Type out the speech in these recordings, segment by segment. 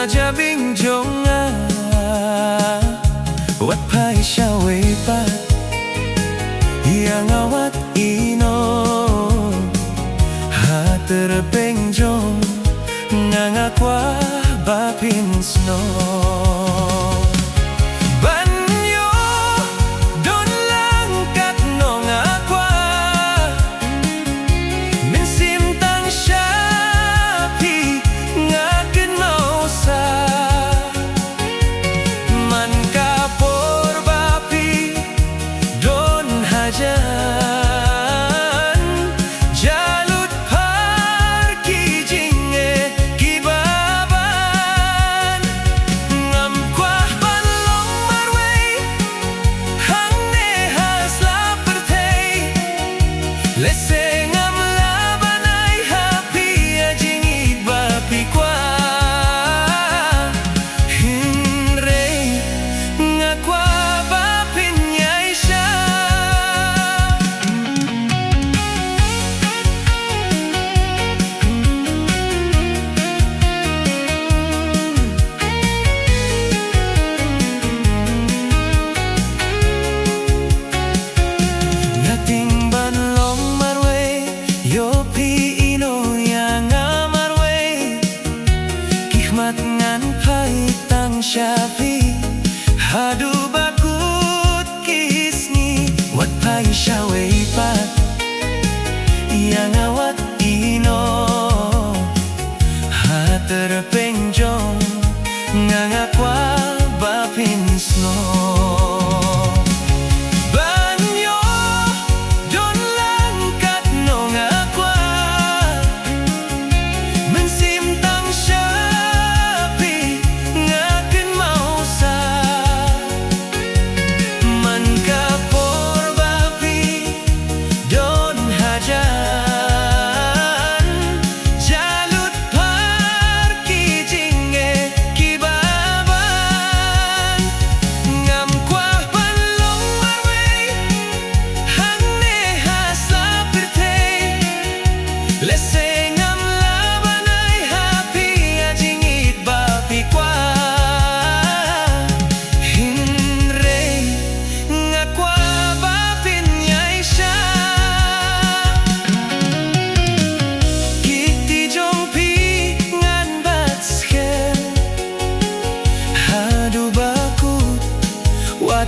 jabing jonga wat pai shawe pa yang awat ino ha terpeng jong ngangakwa bapin sno ngan pai tang syafi hadu bakut kisni wat pai shawe pat yang awat ino ha terpenjong ngangakwa bapin sno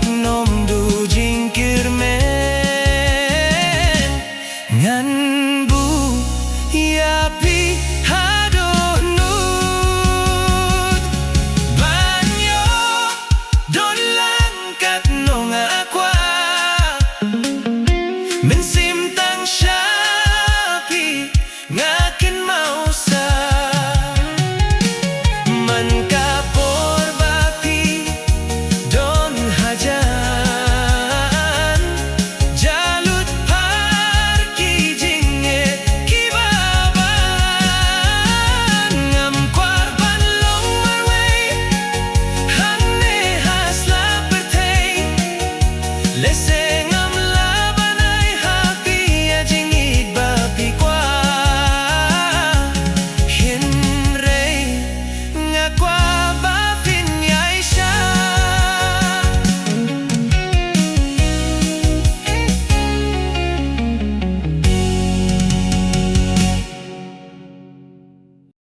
nom du jingkir men ngan bu yapi hado nut banyo don langkat nong akwa mensim tang syapi ngakin mausa man kapor bapi don hajan jalut parki jinge kibaban ngam korban long marway hanne hasla bertay lese